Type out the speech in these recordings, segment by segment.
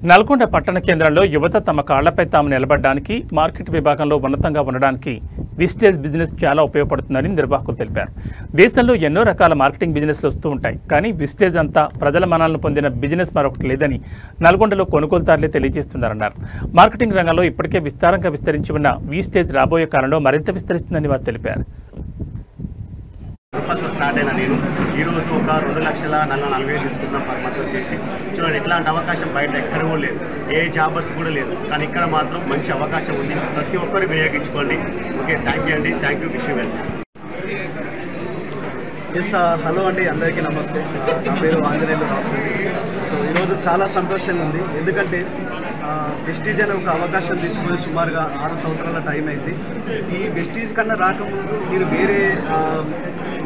నల్గొండ పట్టణ కేంద్రంలో యువత తమ కాళ్లపై తాము నిలబడడానికి మార్కెట్ విభాగంలో ఉన్నతంగా ఉండడానికి విస్టేజ్ బిజినెస్ చాలా ఉపయోగపడుతుందని నిర్వాహకులు తెలిపారు. దేశంలో ఎన్నో రకాల మార్కెటింగ్ బిజినెస్లు వస్తూ ఉంటాయి, కానీ విస్టేజ్ అంతా ప్రజల మనాలను పొందిన బిజినెస్ మరొకటి లేదని నల్గొండలో కొనుగోలుదారులే తెలియజేస్తున్నారన్నారు. మార్కెటింగ్ రంగంలో ఇప్పటికే విస్తారంగా విస్తరించి ఉన్న విస్టేజ్ రాబోయే కాలంలో మరింత విస్తరిస్తుందని వారు తెలిపారు. స్టార్ట్ అయినా నేను ఈరోజు ఒక 2,40,40,000 తీసుకుందాం పర్ మంత్ వచ్చేసి. చూడండి, ఇట్లాంటి అవకాశం బయట ఎక్కడ కూడా లేదు, ఏ జాబర్స్ కూడా లేదు, కానీ ఇక్కడ మాత్రం మంచి అవకాశం ఉంది. ప్రతి ఒక్కరు వినియోగించుకోండి. ఓకే, థ్యాంక్ యూ అండి, thank you, wish you well. Yes, hello అండి, అందరికీ నమస్తే. నా పేరు ఆంజనేయులు రాసు. సో ఈరోజు చాలా సంతోషంగా ఉంది, ఎందుకంటే వెస్టీజ్ అనే ఒక అవకాశం తీసుకొని సుమారుగా 6 సంవత్సరాల టైం అయింది. ఈ వెస్టీజ్ కన్నా రాకముందు మీరు వేరే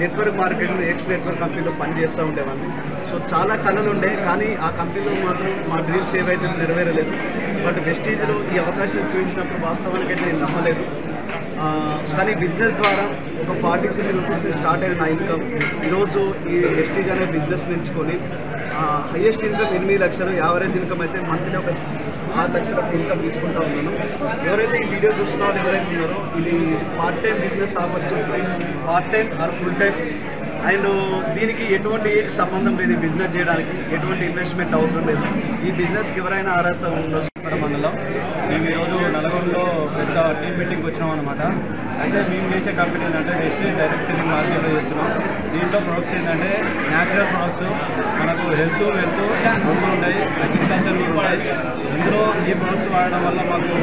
నెట్వర్క్ మార్కెటింగ్ ఎక్స్ నెట్వర్క్ కంపెనీలో పనిచేస్తూ ఉండేవాడిని. సో చాలా కళలు ఉండే, కానీ ఆ కంపెనీలో మాత్రం మా డ్రీమ్స్ ఏవైతే నెరవేరలేదు. బట్ వెస్టీజ్లో ఈ అవకాశం చూపించినప్పుడు వాస్తవానికి అయితే నేను నమ్మలేదు. కానీ బిజినెస్ ద్వారా ఒక 43 రూపీస్ స్టార్ట్ అయిన నా ఇన్కమ్ ఈరోజు ఈ వెస్టీజ్ అనే బిజినెస్ ఎంచుకొని హైయెస్ట్ ఇన్కమ్ 8 లక్షలు, యావరేజ్ ఇన్కమ్ అయితే మంత్లీ ఒక 6 లక్షల ఇన్కమ్ తీసుకుంటా ఉన్నాను. ఎవరైతే ఈ వీడియో చూస్తున్న వాళ్ళు ఎవరైతే ఉన్నారో, ఇది part time business opportunity, part time or full time. And దీనికి ఎటువంటి ఏజ్ సంబంధం లేదు. ఈ బిజినెస్ చేయడానికి ఎటువంటి ఇన్వెస్ట్మెంట్ అవసరం లేదు. ఈ బిజినెస్కి ఎవరైనా అర్హత ఉండొచ్చు. మండలం మేము ఈరోజు నల్గొండలో పెద్ద టీమ్ మీటింగ్కి వచ్చినాం అనమాట. అయితే మేము చేసే కంపెనీ ఏంటంటే వెస్టీజ్ డైరెక్ట్ సెల్లింగ్ మార్కెట్లో చేస్తున్నాం. దీంట్లో ప్రొడక్ట్స్ ఏంటంటే న్యాచురల్ ప్రొడక్ట్స్, మనకు హెల్త్ రెండు ఉంటాయి, అగ్రికల్చర్ కూడా ఉంటాయి. ఇందులో ఈ ప్రొడక్ట్స్ వాడడం వల్ల మాకు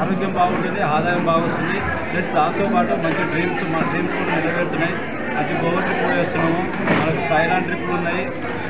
ఆరోగ్యం బాగుంటుంది, ఆదాయం బాగుంటుంది. ప్లస్ దాంతోపాటు మంచి మా డ్రీమ్స్ కూడా నెరవేరుతున్నాయి. మంచి గోవా ట్రిప్ కూడా వేస్తున్నాము, మనకు థాయిలాండ్ ట్రిప్లు ఉన్నాయి.